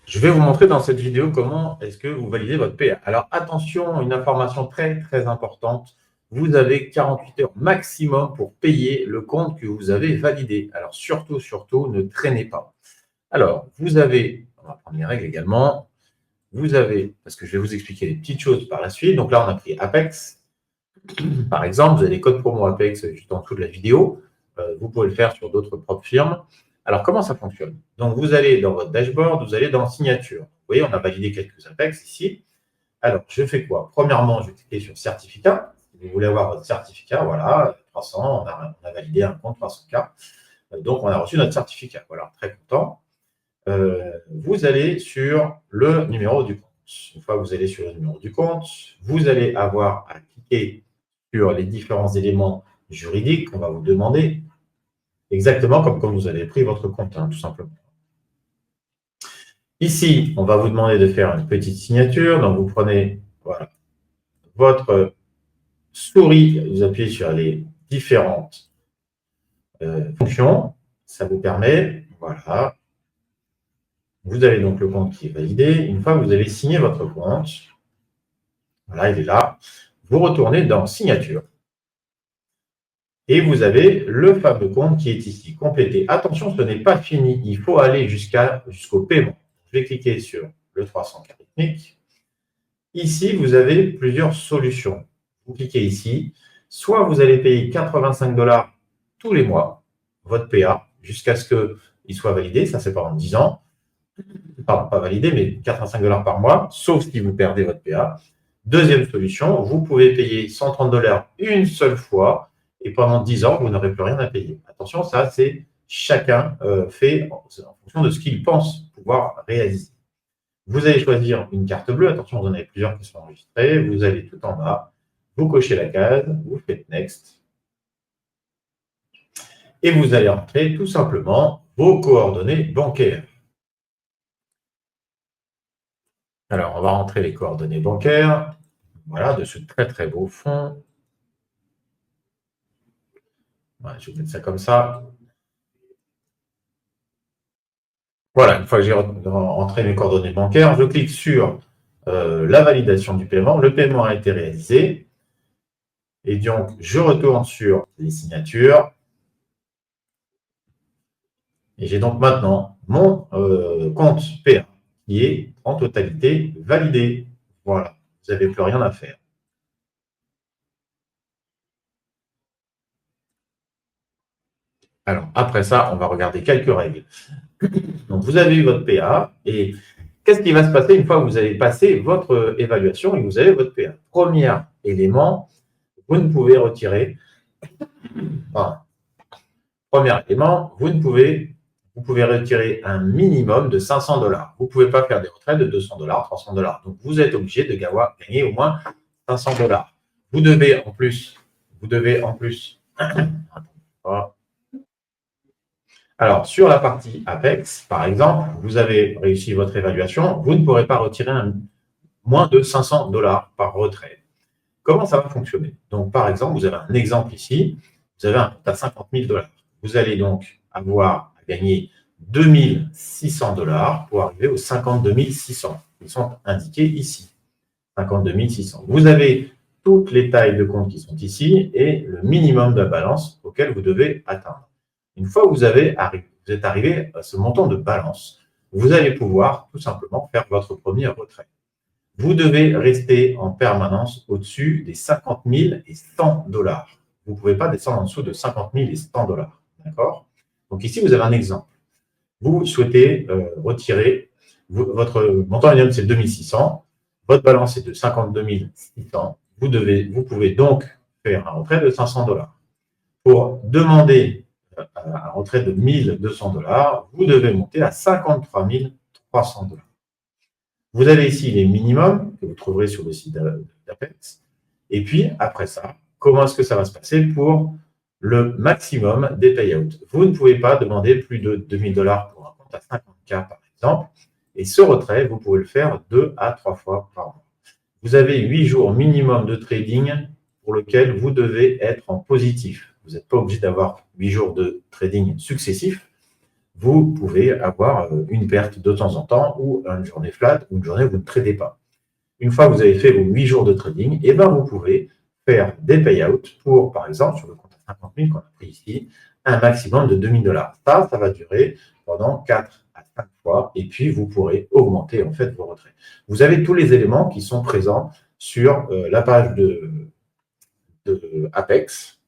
Je vais vous montrer dans cette vidéo comment est-ce que vous validez votre PA. Alors attention, une information très très importante. Vous avez 48 heures maximum pour payer le compte que vous avez validé. Alors surtout, ne traînez pas. Alors, vous avez, on va prendre les règles également. Vous avez, parce que je vais vous expliquer les petites choses par la suite. Donc là, on a pris Apex. Par exemple, vous avez les codes promo Apex juste en dessous de la vidéo. Vous pouvez le faire sur d'autres propres firmes. Alors, comment ça fonctionne? Donc, vous allez dans votre dashboard, vous allez dans Signature. Vous voyez, on a validé quelques Apex ici. Alors, je fais quoi? Premièrement, je vais cliquer sur Certificat. Si vous voulez avoir votre certificat, voilà, 300, on a validé un compte 300K. Donc, on a reçu notre certificat. Voilà, très content. Vous allez sur le numéro du compte. Une fois que vous allez sur le numéro du compte, vous allez avoir à cliquer sur les différents éléments juridiques qu'on va vous demander, exactement comme quand vous avez pris votre compte, tout simplement. Ici, on va vous demander de faire une petite signature. Donc, vous prenez voilà, votre souris, vous appuyez sur les différentes fonctions. Ça vous permet, voilà. Vous avez donc le compte qui est validé. Une fois que vous avez signé votre compte, voilà, il est là, vous retournez dans Signature. Et vous avez le fameux compte qui est ici, complété. Attention, ce n'est pas fini. Il faut aller jusqu'au paiement. Je vais cliquer sur le 300K rythmique. Ici, vous avez plusieurs solutions. Vous cliquez ici. Soit vous allez payer 85 $ tous les mois, votre PA, jusqu'à ce qu'il soit validé. Ça, c'est pendant 10 ans. Pardon, pas validé, mais 85 $ par mois, sauf si vous perdez votre PA. Deuxième solution, vous pouvez payer 130 $ une seule fois et pendant 10 ans, vous n'aurez plus rien à payer. Attention, ça, c'est chacun fait en fonction de ce qu'il pense pouvoir réaliser. Vous allez choisir une carte bleue. Attention, vous en avez plusieurs qui sont enregistrées. Vous allez tout en bas, vous cochez la case, vous faites Next. Et vous allez entrer tout simplement vos coordonnées bancaires. Alors, on va rentrer les coordonnées bancaires. Voilà, de ce très très beau fond. Voilà, je vais mettre ça comme ça. Voilà, une fois que j'ai entré mes coordonnées bancaires, je clique sur la validation du paiement. Le paiement a été réalisé. Et donc, je retourne sur les signatures. Et j'ai donc maintenant mon compte PA qui est en totalité validé. Voilà, vous n'avez plus rien à faire. Alors, après ça, on va regarder quelques règles. Donc, vous avez eu votre PA et qu'est-ce qui va se passer une fois que vous avez passé votre évaluation et que vous avez votre PA? Premier élément, vous ne pouvez retirer. Enfin, premier élément, vous pouvez retirer un minimum de 500 $. Vous ne pouvez pas faire des retraits de 200 $, 300 $. Donc, vous êtes obligé de gagner au moins 500 $. Vous devez en plus, alors, sur la partie Apex, par exemple, vous avez réussi votre évaluation, vous ne pourrez pas retirer moins de 500 $ par retrait. Comment ça va fonctionner? Donc, par exemple, vous avez un exemple ici, vous avez un compte à 50 000 $. Vous allez donc avoir à gagner 2 600 $ pour arriver aux 52 600. Ils sont indiqués ici, 52 600. Vous avez toutes les tailles de compte qui sont ici et le minimum de balance auquel vous devez atteindre. Une fois que vous êtes arrivé à ce montant de balance, vous allez pouvoir tout simplement faire votre premier retrait. Vous devez rester en permanence au-dessus des 50 000 et 100 $. Vous ne pouvez pas descendre en dessous de 50 000 et 100 $. D'accord? Donc ici, vous avez un exemple. Vous souhaitez retirer, votre montant minimum, c'est 2600. Votre balance est de 52 600. Vous pouvez donc faire un retrait de 500 $. Pour demander un retrait de 1 200 $, vous devez monter à 53 300 $. Vous avez ici les minimums que vous trouverez sur le site d'Apex. Et puis, après ça, comment est-ce que ça va se passer pour le maximum des payouts? Vous ne pouvez pas demander plus de 2 000 $ pour un compte à 50K, par exemple. Et ce retrait, vous pouvez le faire 2 à 3 fois par mois. Vous avez 8 jours minimum de trading pour lequel vous devez être en positif. Vous n'êtes pas obligé d'avoir 8 jours de trading successifs. vous pouvez avoir une perte de temps en temps ou une journée flat ou une journée où vous ne tradez pas. Une fois que vous avez fait vos 8 jours de trading, et ben vous pouvez faire des payouts pour, par exemple, sur le compte à 50 000 qu'on a pris ici, un maximum de 2 000 $. Ça va durer pendant 4 à 5 fois et puis vous pourrez augmenter en fait vos retraits. Vous avez tous les éléments qui sont présents sur la page de Apex.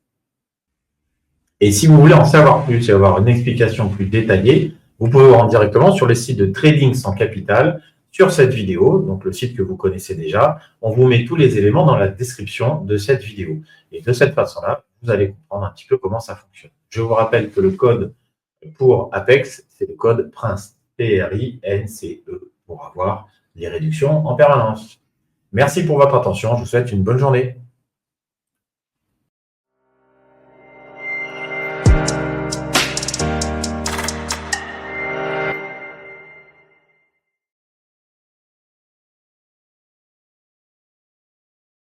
Et si vous voulez en savoir plus et avoir une explication plus détaillée, vous pouvez vous rendre directement sur le site de Trading sans capital sur cette vidéo, donc le site que vous connaissez déjà. On vous met tous les éléments dans la description de cette vidéo. Et de cette façon-là, vous allez comprendre un petit peu comment ça fonctionne. Je vous rappelle que le code pour Apex, c'est le code PRINCE, P-R-I-N-C-E, pour avoir les réductions en permanence. Merci pour votre attention. Je vous souhaite une bonne journée.